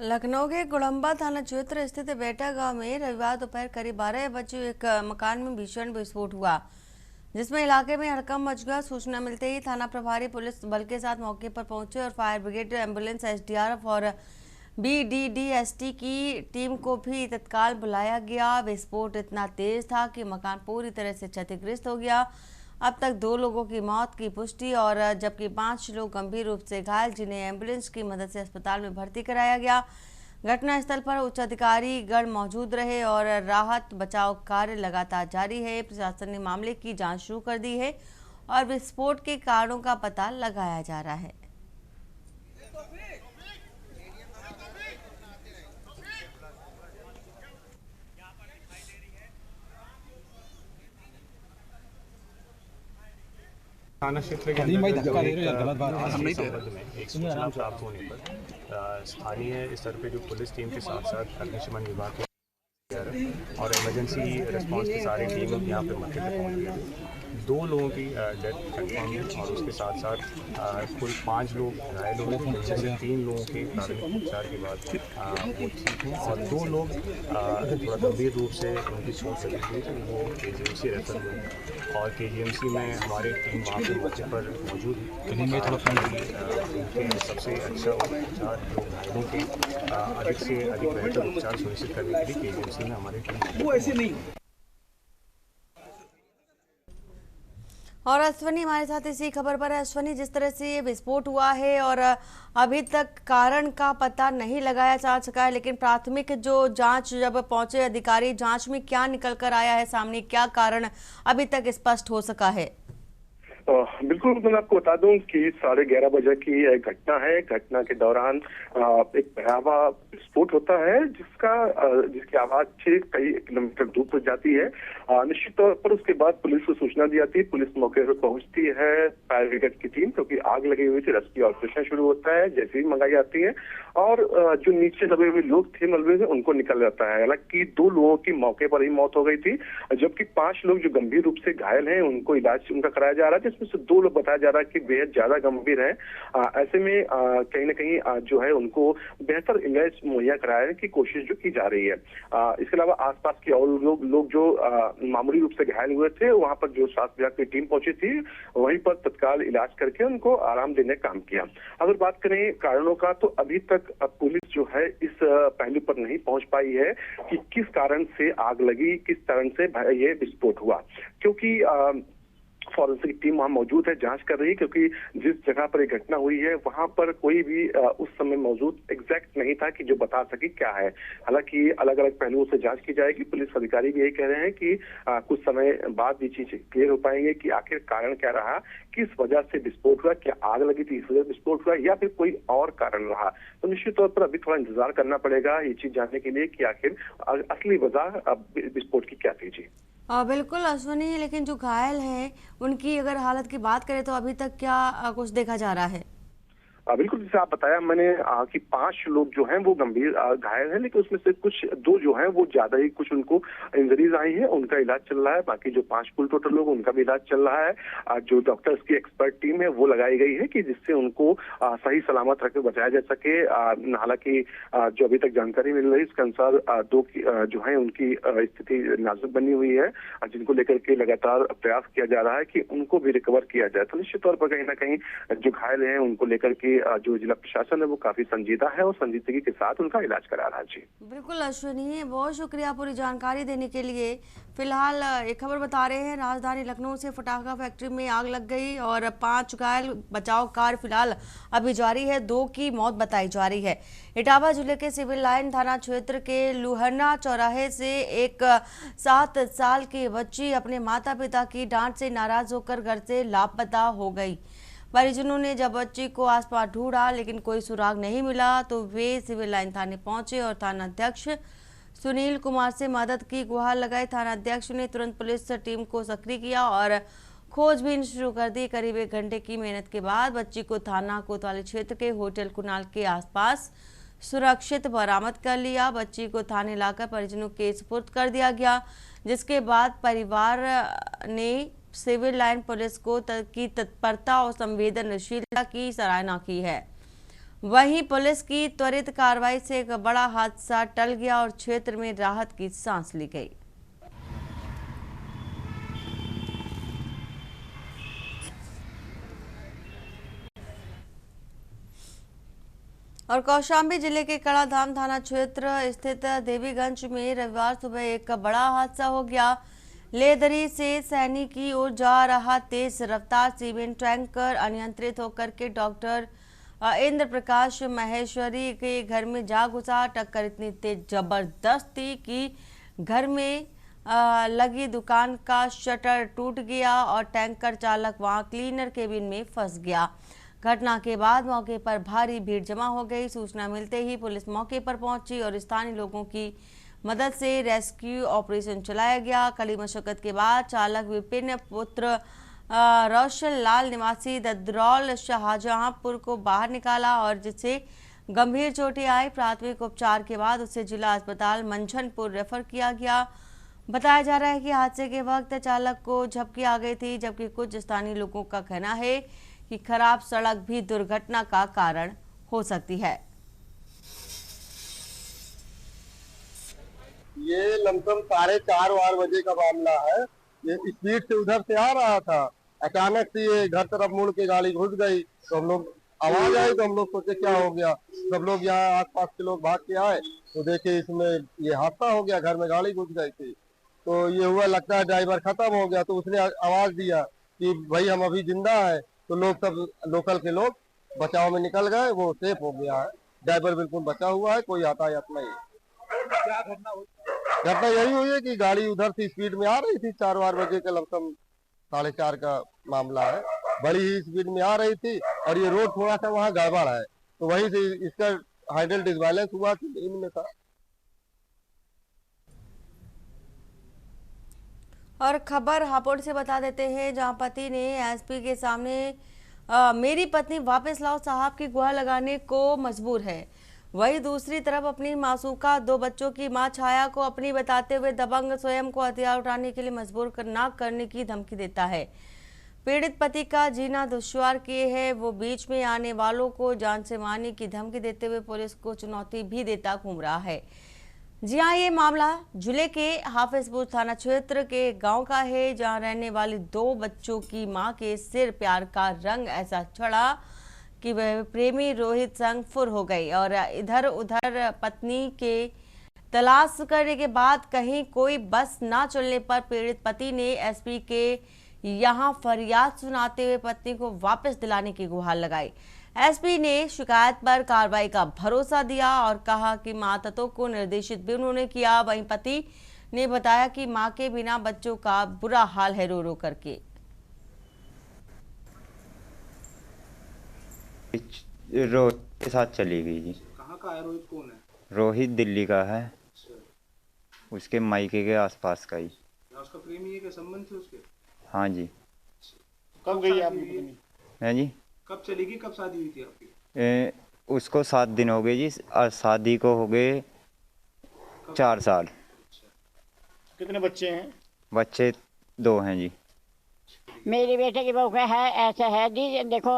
लखनऊ के गुड़म्बा थाना क्षेत्र स्थित बेटा गांव में रविवार दोपहर करीब 12 बजे एक मकान में भीषण विस्फोट हुआ, जिसमें इलाके में हड़कंप मच गया। सूचना मिलते ही थाना प्रभारी पुलिस बल के साथ मौके पर पहुंचे और फायर ब्रिगेड, एम्बुलेंस, एसडीआरएफ और बीडीडीएसटी की टीम को भी तत्काल बुलाया गया। विस्फोट इतना तेज था कि मकान पूरी तरह से क्षतिग्रस्त हो गया। अब तक 2 लोगों की मौत की पुष्टि और जबकि 5 लोग गंभीर रूप से घायल, जिन्हें एम्बुलेंस की मदद से अस्पताल में भर्ती कराया गया। घटनास्थल पर उच्च अधिकारी गण मौजूद रहे और राहत बचाव कार्य लगातार जारी है। प्रशासन ने मामले की जांच शुरू कर दी है और विस्फोट के कारणों का पता लगाया जा रहा है। थाना क्षेत्र के अंतर्गत एक सूचना प्राप्त होने पर स्थानीय स्तर पे जो पुलिस टीम के साथ साथ अग्निशमन विभाग के और इमरजेंसी रिस्पांस की सारी टीम यहाँ पे मौके पर पहुँच गई। 2 लोगों की डेथ कंफर्म है और उसके साथ साथ कुल 5 लोग घायल हुए थे, जिनमें से 3 लोगों के प्राथमिक उपचार के बाद वो ठीक हैं और 2 लोग थोड़ा गंभीर रूप से उनकी चोट लगी हुई थी, वो KGMC रेफर हुए और KGMC में हमारी टीम वहाँ पे मौके पर मौजूद है। उनके सबसे अच्छा उपचार जो घायलों के अधिक से अधिक बेहतर उपचार सुनिश्चित करने के लिए KGMC में हमारी टीम वो ऐसे नहीं। और अश्वनी हमारे साथ इसी खबर पर है। अश्वनी, जिस तरह से ये विस्फोट हुआ है और अभी तक कारण का पता नहीं लगाया जा सका है, लेकिन प्राथमिक जो जांच जब पहुंचे अधिकारी, जांच में क्या निकल कर आया है सामने, क्या कारण अभी तक स्पष्ट हो सका है? बिल्कुल, मैं आपको बता दूं कि 11:30 बजे की एक घटना है। घटना के दौरान एक भयावह विस्फोट होता है जिसकी आवाज से कई किलोमीटर दूर तक जाती है। निश्चित तौर पर उसके बाद पुलिस को सूचना दी जाती है, पुलिस मौके पर पहुंचती है, फायर ब्रिगेड की टीम, क्योंकि आग लगी हुई थी, रेस्क्यू ऑपरेशन शुरू होता है, जैसे ही मंगाई जाती है और जो नीचे दबे हुए लोग थे मलबे में उनको निकल जाता है। हालांकि 2 लोगों की मौके पर ही मौत हो गई थी, जबकि 5 लोग जो गंभीर रूप से घायल हैं उनको इलाज उनका कराया जा रहा है, जिसमें से 2 लोग बताया जा रहा है कि बेहद ज्यादा गंभीर है। ऐसे में कहीं ना कहीं जो है उनको बेहतर इलाज मुहैया कराने की कोशिश जो की जा रही है। इसके अलावा आसपास के और लोग जो मामूली रूप से घायल हुए थे, वहां पर जो स्वास्थ्य विभाग की टीम पहुंची थी वहीं पर तत्काल इलाज करके उनको आराम देने का काम किया। अगर बात करें कारणों का, तो अभी तक पुलिस जो है इस पहलू पर नहीं पहुंच पाई है कि किस कारण से आग लगी, किस कारण से ये विस्फोट हुआ, क्योंकि फॉरेंसिक टीम वहां मौजूद है, जांच कर रही है, क्योंकि जिस जगह पर एक घटना हुई है वहां पर कोई भी उस समय मौजूद एग्जैक्ट नहीं था कि जो बता सके क्या है। हालांकि अलग अलग पहलुओं से जांच की जाएगी। पुलिस अधिकारी भी यही कह रहे हैं कि कुछ समय बाद ये चीजें क्लियर हो पाएंगे कि आखिर कारण क्या रहा, किस वजह से विस्फोट हुआ, क्या आग लगी थी इस वजह से विस्फोट हुआ या फिर कोई और कारण रहा। तो निश्चित तौर पर अभी थोड़ा इंतजार करना पड़ेगा ये चीज जानने के लिए कि आखिर असली वजह विस्फोट की क्या थी। जी बिल्कुल अश्वनी, लेकिन जो घायल हैं उनकी अगर हालत की बात करें तो अभी तक क्या कुछ देखा जा रहा है? बिल्कुल, जैसे आप बताया मैंने कि 5 लोग जो हैं वो गंभीर घायल हैं, लेकिन उसमें से कुछ 2 जो हैं वो ज्यादा ही कुछ उनको इंजरीज आई हैं, उनका इलाज चल रहा है। बाकी जो 5 कुल टोटल लोग उनका भी इलाज चल रहा है। जो डॉक्टर्स की एक्सपर्ट टीम है वो लगाई गई है कि जिससे उनको सही सलामत रखकर बचाया जा सके। हालांकि जो अभी तक जानकारी मिल रही है उसके अनुसार 2 जो है उनकी स्थिति नाजुक बनी हुई है, जिनको लेकर के लगातार प्रयास किया जा रहा है कि उनको भी रिकवर किया जाए। तो निश्चित तौर पर कहीं ना कहीं जो घायल हैं उनको लेकर के जो जिला प्रशासन है वो काफी संजीदा है और संजीदगी के साथ उनका इलाज करा रहा है। जी बिल्कुल अश्विनी, बहुत शुक्रिया पूरी जानकारी देने के लिए। फिलहाल एक खबर बता रहे हैं, राजधानी लखनऊ से फटाखा फैक्ट्री में आग लग गई और 5 घायल, बचाव कार्य फिलहाल अभी जारी है, 2 की मौत बताई जा रही है। इटावा जिले के सिविल लाइन थाना क्षेत्र के लुहरना चौराहे से एक 7 साल की बच्ची अपने माता पिता की डांट से नाराज होकर घर से लापता हो गई। परिजनों ने जब बच्ची को आसपास ढूंढा लेकिन कोई सुराग नहीं मिला तो वे सिविल लाइन थाने पहुंचे और थाना अध्यक्ष सुनील कुमार से मदद की गुहार लगाई। थाना अध्यक्ष ने तुरंत पुलिस टीम को सक्रिय किया और खोजबीन शुरू कर दी। करीब 1 घंटे की मेहनत के बाद बच्ची को थाना कोतवाली क्षेत्र के होटल कुणाल के आसपास सुरक्षित बरामद कर लिया। बच्ची को थाने लाकर परिजनों के सुपुर्द कर दिया गया, जिसके बाद परिवार ने सिविल लाइन पुलिस को की तत्परता और संवेदनशीलता की सराहना की है। वहीं पुलिस की त्वरित कार्रवाई से एक बड़ा हादसा टल गया और क्षेत्र में राहत की सांस ली गई। और कौशाम्बी जिले के कड़ाधाम थाना क्षेत्र स्थित देवीगंज में रविवार सुबह एक बड़ा हादसा हो गया। लेदरी से सैनी की ओर जा रहा तेज रफ्तार सीमेंट टैंकर अनियंत्रित होकर के डॉक्टर इंद्र प्रकाश महेश्वरी के घर में जा घुसा। टक्कर इतनी तेज जबरदस्त थी कि घर में लगी दुकान का शटर टूट गया और टैंकर चालक वहां क्लीनर केबिन में फंस गया। घटना के बाद मौके पर भारी भीड़ जमा हो गई। सूचना मिलते ही पुलिस मौके पर पहुंची और स्थानीय लोगों की मदद से रेस्क्यू ऑपरेशन चलाया गया। कड़ी मशक्कत के बाद चालक विपिन पुत्र रोशन लाल निवासी ददरौल शाहजहांपुर को बाहर निकाला और जिसे गंभीर चोटें आई। प्राथमिक उपचार के बाद उसे जिला अस्पताल मंझनपुर रेफर किया गया। बताया जा रहा है कि हादसे के वक्त चालक को झपकी आ गई थी, जबकि कुछ स्थानीय लोगों का कहना है कि खराब सड़क भी दुर्घटना का कारण हो सकती है। ये लमसम 4:30 बजे का मामला है। ये स्पीड से उधर से आ रहा था, अचानक से ये घर तरफ मुड़ के गाड़ी घुस गई तो हम लोग आवाज आई तो हम लोग सोचे क्या हो गया। सब लोग यहाँ आसपास के लोग भाग के आए तो देखे इसमें ये हादसा हो गया, घर में गाड़ी घुस गई थी। तो ये हुआ, लगता है ड्राइवर खत्म हो गया। तो उसने आवाज दिया कि भाई हम अभी जिंदा है। तो लोग सब लोकल के लोग बचाव में निकल गए, वो सेफ हो गया है। ड्राइवर बिल्कुल बचा हुआ है, कोई यातायात नहीं है। क्या घटना हुई? घटना यही हुई है कि गाड़ी उधर से स्पीड में आ रही थी, 4 बजे के लमसम 4:30 का मामला है। बड़ी ही स्पीड में आ रही थी और ये रोड थोड़ा सा वहाँ गड़बड़ है, तो वहीं से इसका हाइड्रल डिसबैलेंस हुआ कि इनमें था। और खबर हापुड़ से बता देते हैं, जहां पति ने एसपी के सामने मेरी पत्नी वापस लाओ साहब की गुहार लगाने को मजबूर है। वहीं दूसरी तरफ अपनी मासूका 2 बच्चों की मां छाया को अपनी बताते हुए दबंग स्वयं को हथियार उठाने के लिए मजबूर न करने की धमकी देता है। पीड़ित पति का जीना दुश्वार किए है। वो बीच में आने वालों को जान से मारने की धमकी देते हुए पुलिस को चुनौती भी देता घूम रहा है। जी हाँ, ये मामला जिले के हाफिजपुर थाना क्षेत्र के गांव का है, जहां रहने वाली 2 बच्चों की मां के सिर प्यार का रंग ऐसा चढ़ा कि वह प्रेमी रोहित संग फुर हो गई और इधर उधर पत्नी के तलाश करने के बाद कहीं कोई बस ना चलने पर पीड़ित पति ने एसपी के यहां फरियाद सुनाते हुए पत्नी को वापस दिलाने की गुहार लगाई। एसपी ने शिकायत पर कार्रवाई का भरोसा दिया और कहा कि मां तत्वों को निर्देशित भी उन्होंने किया। वहीं पति ने बताया कि मां के बिना बच्चों का बुरा हाल है, रो रो करके। रोहित के साथ चली गई जी। कहाँ का है रोहित? कौन है? रोहित दिल्ली का है, उसके मायके के आसपास का ही। उसका प्रेमी है क्या? संबंध थे उसके? हाँ जी। कब गई आपकी पत्नी? है जी। कब चलेगी? कब शादी हुई थी आपकी? उसको 7 दिन हो गए जी और शादी को हो गए 4 साल। कितने बच्चे हैं? बच्चे 2 हैं जी। मेरे बेटे की बहू का है ऐसा है जी, देखो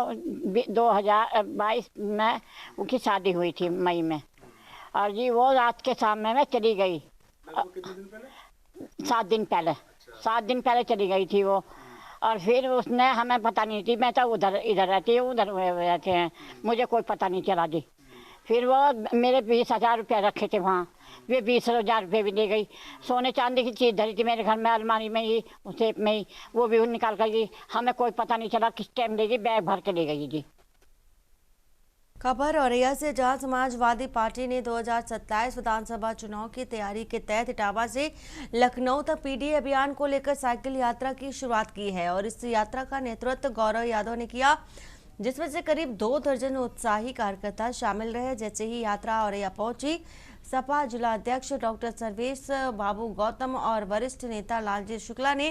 2022 में उनकी शादी हुई थी मई में, और जी वो रात के सामने में चली गई। 7 दिन पहले 7 दिन पहले चली गई थी वो। और फिर उसने हमें पता नहीं थी, मैं तो इधर रहती हूँ, उधर रहते हैं, मुझे कोई पता नहीं चला जी। फिर वो मेरे 20,000 रुपये रखे थे वहाँ, वे 20,000 रुपये भी ले गई। सोने चांदी की चीज़ धरी थी मेरे घर में अलमारी में ही, उसे में ही, वो भी निकाल कर गई। हमें कोई पता नहीं चला किस टाइम ले गई, बैग भर के ले गई जी। खबर औरैया से, जहां समाजवादी पार्टी ने 2027 विधानसभा चुनाव की तैयारी के तहत इटावा से लखनऊ तक पीडी अभियान को लेकर साइकिल यात्रा की शुरुआत की है और इस यात्रा का नेतृत्व गौरव यादव ने किया, जिसमें से करीब 2 दर्जन उत्साही कार्यकर्ता शामिल रहे। जैसे ही यात्रा औरैया पहुंची, सपा जिला अध्यक्ष डॉक्टर सर्वेश बाबू गौतम और वरिष्ठ नेता लालजी शुक्ला ने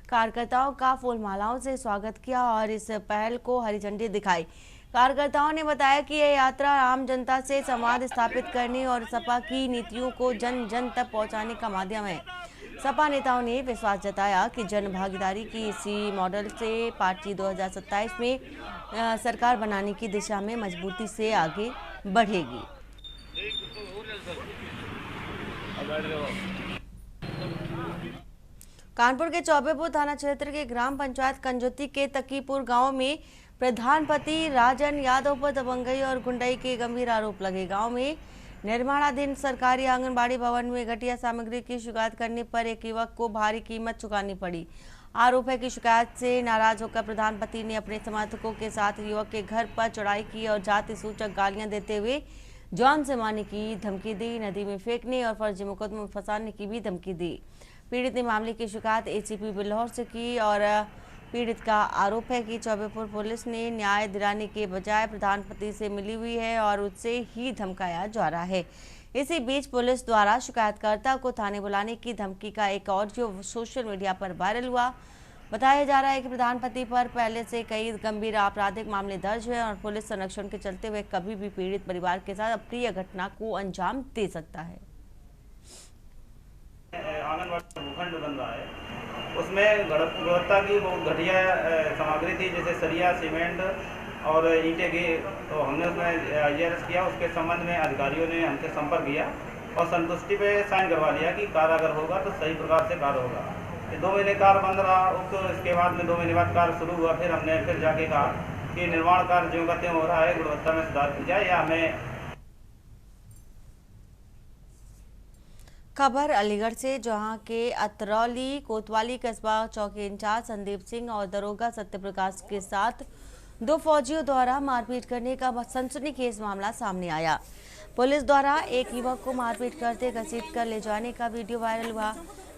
कार्यकर्ताओं का फूलमालाओं से स्वागत किया और इस पहल को हरी झंडी दिखाई। कार्यकर्ताओं ने बताया कि यह यात्रा आम जनता से संवाद स्थापित करने और सपा की नीतियों को जन जन तक पहुंचाने का माध्यम है। सपा नेताओं ने विश्वास जताया कि जन भागीदारी की इसी मॉडल से पार्टी 2027 में सरकार बनाने की दिशा में मजबूती से आगे बढ़ेगी। कानपुर के चौबेपुर थाना क्षेत्र के ग्राम पंचायत कंजोती के तकीपुर गांव में प्रधान पति राजन यादव पर दबंगई और गुंडाई के गंभीर आरोप लगे। गांव में निर्माणाधीन सरकारी आंगनबाड़ी भवन में घटिया सामग्री की शिकायत करने पर एक युवक को भारी कीमत चुकानी पड़ी। आरोप है कि शिकायत से नाराज होकर प्रधान पति ने अपने समर्थकों के साथ युवक के घर पर चढ़ाई की और जाति सूचक गालियां देते हुए जान से मारने की धमकी दी, नदी में फेंकने और फर्जी मुकदमे में फंसाने की भी धमकी दी। पीड़ित ने मामले की शिकायत एसीपी बिल्हौर से की और पीड़ित का आरोप है कि चौबेपुर पुलिस ने न्याय दिलाने के बजाय प्रधानपति से मिली हुई है और उससे ही धमकाया जा रहा है। इसी बीच पुलिस द्वारा शिकायतकर्ता को थाने बुलाने की धमकी का एक ऑडियो सोशल मीडिया पर वायरल हुआ। बताया जा रहा है कि प्रधानपति पर पहले से कई गंभीर आपराधिक मामले दर्ज हैं और पुलिस संरक्षण के चलते हुए कभी भी पीड़ित परिवार के साथ अप्रिय घटना को अंजाम दे सकता है। आंगनबाड़ी भूखंड बन रहा है, उसमें गुणवत्ता की बहुत घटिया सामग्री थी, जैसे सरिया, सीमेंट और ईंटें की। तो हमने उसमें IRS किया। उसके संबंध में अधिकारियों ने हमसे संपर्क किया और संतुष्टि पे साइन करवा लिया कि कार्य अगर होगा तो सही प्रकार से कार्य होगा। 2 महीने कार्य बंद रहा। तो इसके बाद में 2 महीने बाद कार्य शुरू हुआ। फिर हमने जाके कहा कि निर्माण कार्य ज्यों का त्यों हो रहा है, गुणवत्ता में सुधार की जाए या हमें। खबर अलीगढ़ से, जहां के अतरौली कोतवाली कस्बा चौकी इंचार्ज संदीप सिंह और दरोगा सत्यप्रकाश के साथ 2 फौजियों द्वारा मारपीट करने का सनसनीखेज मामला सामने आया। पुलिस द्वारा एक युवक को मारपीट करते घसीटकर ले जाने का वीडियो वायरल हुआ।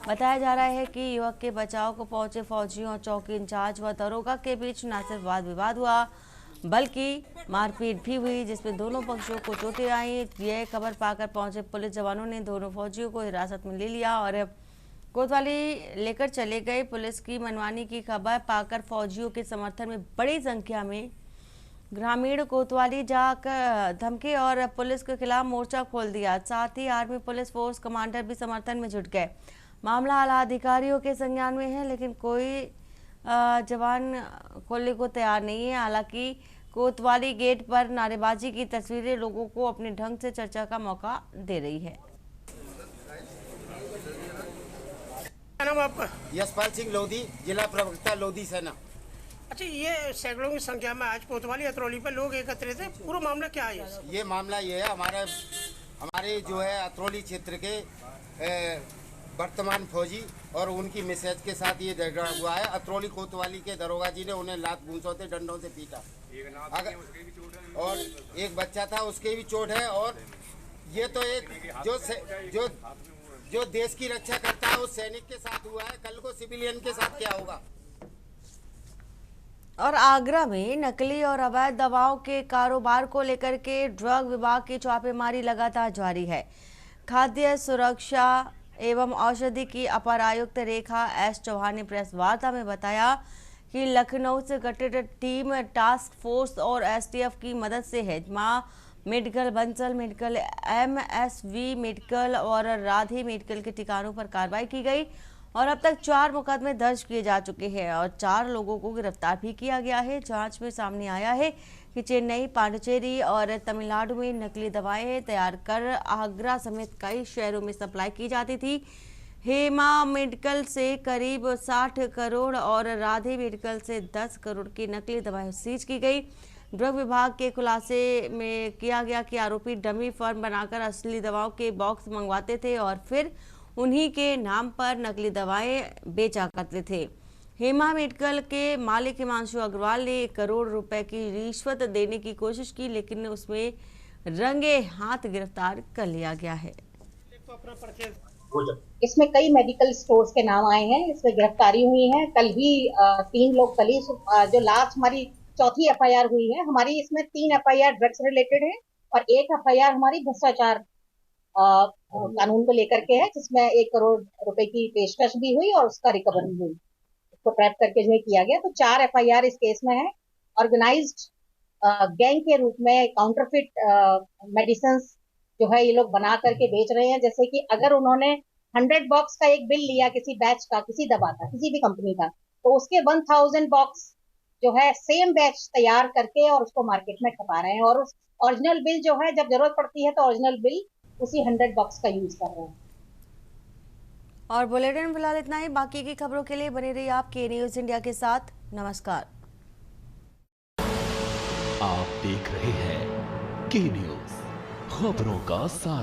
बताया जा रहा है कि युवक के बचाव को पहुंचे फौजियों और चौकी इंचार्ज व दरोगा के बीच न सिर्फ वाद विवाद हुआ बल्कि मारपीट भी हुई, जिसमें दोनों पक्षों को चोटें आई। यह खबर पाकर पहुंचे पुलिस जवानों ने दोनों फौजियों को हिरासत में ले लिया और कोतवाली लेकर चले गए। पुलिस की मनमानी की खबर पाकर फौजियों के समर्थन में बड़ी संख्या में ग्रामीण कोतवाली जाकर धमकी और पुलिस के खिलाफ मोर्चा खोल दिया। साथ ही आर्मी पुलिस फोर्स कमांडर भी समर्थन में जुट गए। मामला आला अधिकारियों के संज्ञान में है, लेकिन कोई जवान खोलने को तैयार नहीं है। हालांकि कोतवाली गेट पर नारेबाजी की तस्वीरें लोगों को अपने ढंग से चर्चा का मौका दे रही है। क्या नाम आपका? यशपाल सिंह लोधी, जिला प्रवक्ता लोधी सेना। अच्छा, ये सैकड़ों की संख्या में आज कोतवाली अतरौली पर लोग एकत्रित हैं, पूरा मामला क्या है? ये मामला ये है, हमारे जो है अतरौली क्षेत्र के वर्तमान फौजी और उनकी मिसेज के साथ ये झगड़ा हुआ है। अतरौली कोतवाली के दरोगा जी ने उन्हें लात घूंसों डंडों से पीटा। और एक बच्चा था, उसके भी चोट है। और ये तो एक जो देश की रक्षा करता है उस सैनिक के साथ हुआ है, कल को सिविलियन के साथ क्या होगा। और आगरा में नकली और अवैध दवाओं के कारोबार को लेकर के ड्रग विभाग की छापेमारी लगातार जारी है। खाद्य सुरक्षा एवं औषधि की अपर आयुक्त रेखा एस चौहान ने प्रेस वार्ता में बताया कि लखनऊ से गठित टीम टास्क फोर्स और एसटीएफ की मदद से हेजमा medical, Bansal medical, MSV medical और राधे मेडिकल के ठिकानों पर कार्रवाई की गई और अब तक 4 मुकदमे दर्ज किए जा चुके हैं और 4 लोगों को गिरफ्तार भी किया गया है। जांच में सामने आया है कि चेन्नई, पांडिचेरी और तमिलनाडु में नकली दवाएं तैयार कर आगरा समेत कई शहरों में सप्लाई की जाती थी। हेमा मेडिकल से करीब 60 करोड़ और राधे मेडिकल से 10 करोड़ की नकली दवाएं सीज की गई। ड्रग विभाग के खुलासे में किया गया कि आरोपी डमी फर्म बनाकर असली दवाओं के बॉक्स मंगवाते थे और फिर उन्हीं के नाम पर नकली दवाएं बेचा करते थे। हेमा मेडिकल के मालिक हिमांशु अग्रवाल ने 1 करोड़ रुपए की रिश्वत देने की कोशिश की, लेकिन उसमें रंगे हाथ गिरफ्तार कर लिया गया है। इसमें कई मेडिकल स्टोर्स के नाम आए हैं, इसमें गिरफ्तारी हुई है। कल भी 3 लोग, कल ही जो लास्ट हमारी चौथी FIR हुई है, हमारी इसमें 3 FIR ड्रग्स रिलेटेड है और 1 FIR हमारी भ्रष्टाचार कानून को लेकर के है, जिसमें 1 करोड़ रुपए की पेशकश भी हुई और उसका रिकवरी हुई, उसको ट्रैप करके जो है किया गया। तो 4 FIR इस केस में है। ऑर्गेनाइज्ड गैंग के रूप में काउंटरफिट मेडिसिन जो है ये लोग बना करके बेच रहे हैं। जैसे कि अगर उन्होंने 100 बॉक्स का एक बिल लिया किसी बैच का, किसी दवा का, किसी भी कंपनी का, तो उसके 1000 बॉक्स जो है सेम बैच तैयार करके और उसको मार्केट में खपा रहे हैं और उस ओरिजिनल बिल जो है जब जरूरत पड़ती है तो ओरिजिनल बिल उसी 100 बॉक्स का यूज कर रहे हैं। और बुलेटिन फिलहाल इतना ही। बाकी की खबरों के लिए बने रहिए आप के न्यूज इंडिया के साथ। नमस्कार। आप देख रहे हैं के न्यूज, खबरों का सार।